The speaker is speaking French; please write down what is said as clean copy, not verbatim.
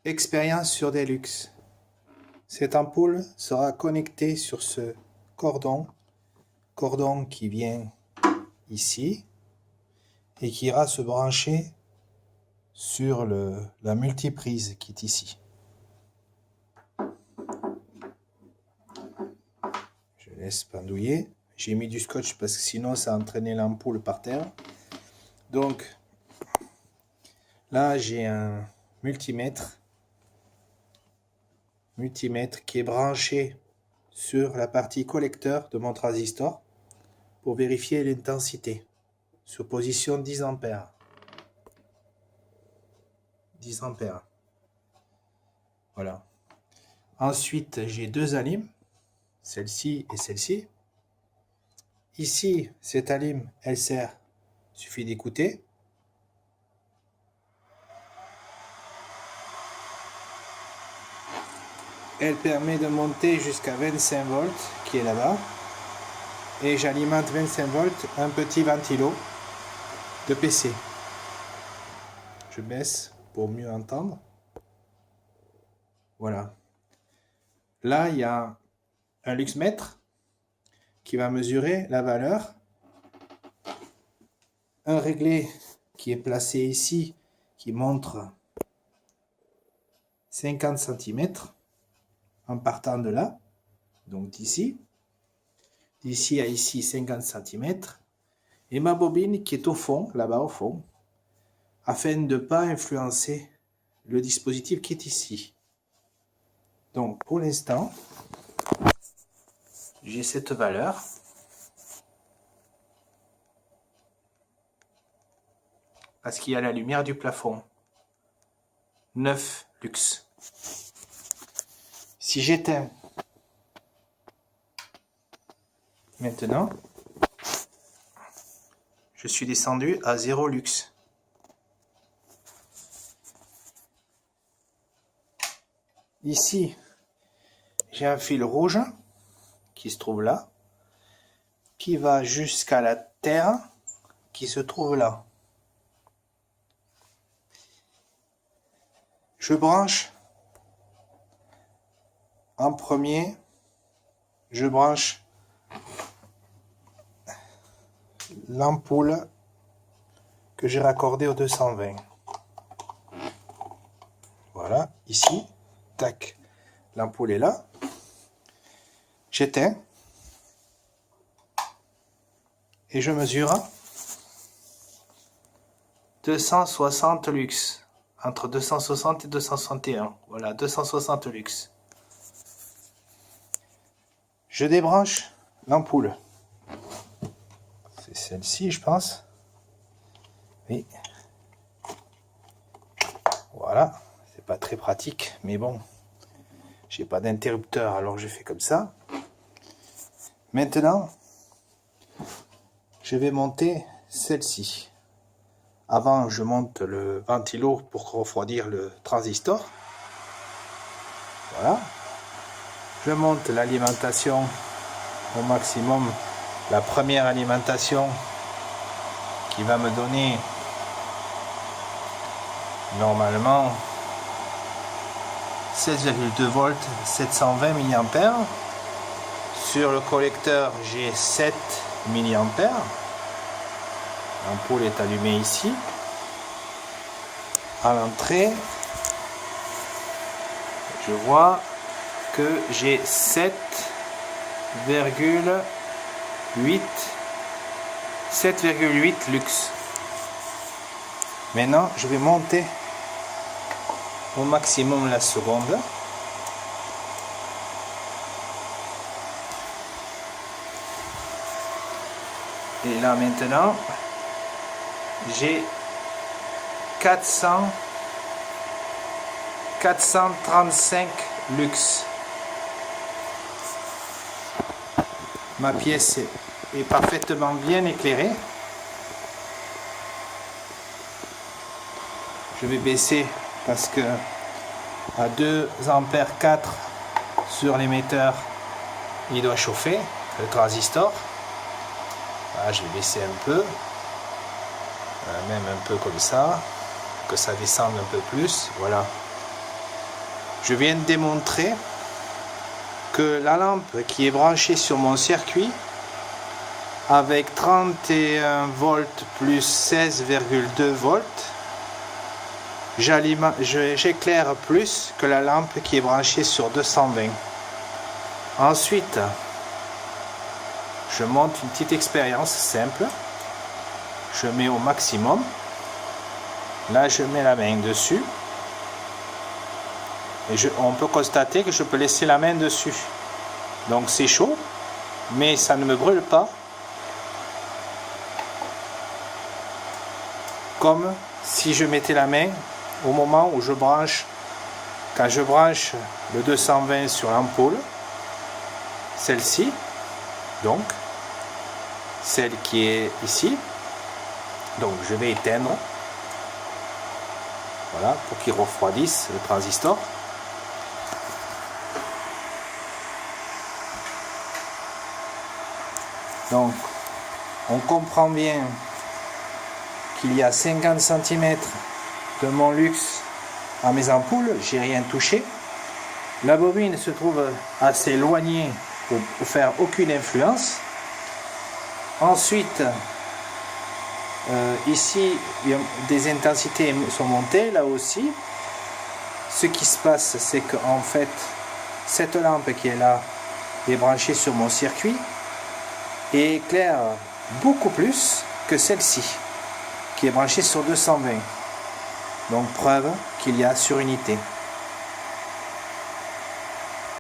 Expérience sur Deluxe. Cette ampoule sera connectée sur ce cordon qui vient ici et qui ira se brancher sur la multiprise qui est ici. Je laisse pendouiller. J'ai mis du scotch parce que sinon ça entraînait l'ampoule par terre. Donc là j'ai un multimètre qui est branché sur la partie collecteur de mon transistor pour vérifier l'intensité sur position 10 ampères. 10 ampères. Voilà. Ensuite, j'ai deux alimes, celle-ci et celle-ci. Ici, cette alime, elle sert, il suffit d'écouter. Elle permet de monter jusqu'à 25 volts, qui est là-bas. Et j'alimente 25 volts un petit ventilo de PC. Je baisse pour mieux entendre. Voilà. Là, il y a un luxmètre qui va mesurer la valeur. Un réglé qui est placé ici, qui montre 50 cm en partant de là, donc d'ici. D'ici à ici, 50 cm. Et ma bobine qui est au fond, là-bas au fond, afin de ne pas influencer le dispositif qui est ici. Donc pour l'instant, j'ai cette valeur. Parce qu'il y a la lumière du plafond. 9 lux. Si j'éteins maintenant, je suis descendu à 0 lux. Ici, j'ai un fil rouge qui se trouve là, qui va jusqu'à la terre qui se trouve là. Je branche en premier, je branche l'ampoule que j'ai raccordée au 220. Voilà, ici, tac, l'ampoule est là. J'éteins et je mesure 260 lux. Entre 260 et 261. Voilà, 260 lux. Je débranche l'ampoule. C'est celle-ci, je pense. Oui. Voilà. C'est pas très pratique, mais bon. J'ai pas d'interrupteur, alors je fais comme ça. Maintenant, je vais monter celle-ci. Avant, je monte le ventilo pour refroidir le transistor. Voilà. Je monte l'alimentation au maximum. La première alimentation qui va me donner normalement 16,2 volts, 720 mA. Sur le collecteur, j'ai 7 mA. L'ampoule est allumée ici. À l'entrée, je vois que j'ai 7,8 lux. Maintenant, je vais monter au maximum la seconde. Et là maintenant, j'ai 435 lux. Ma pièce est parfaitement bien éclairée. Je vais baisser parce que à 2 ampères 4 sur l'émetteur, il doit chauffer le transistor. Là, je vais baisser un peu. Même un peu comme ça, que ça descende un peu plus, voilà. je viens de démontrer que la lampe qui est branchée sur mon circuit avec 31 volts plus 16,2 volts, j'éclaire plus que la lampe qui est branchée sur 220. Ensuite, je monte une petite expérience simple. Je mets au maximum. Là, je mets la main dessus. Et on peut constater que je peux laisser la main dessus. Donc c'est chaud, mais ça ne me brûle pas. Comme si je mettais la main au moment où je branche, quand je branche le 220 sur l'ampoule, celle-ci, donc, celle qui est ici. Donc je vais éteindre, voilà, pour qu'il refroidisse le transistor. Donc, on comprend bien qu'il y a 50 cm de mon luxe à mes ampoules, j'ai rien touché. La bobine se trouve assez éloignée pour faire aucune influence. Ensuite, ici, des intensités sont montées, là aussi. Ce qui se passe, c'est qu'en fait, cette lampe qui est là est branchée sur mon circuit et éclaire beaucoup plus que celle-ci, qui est branchée sur 220. Donc preuve qu'il y a surinité.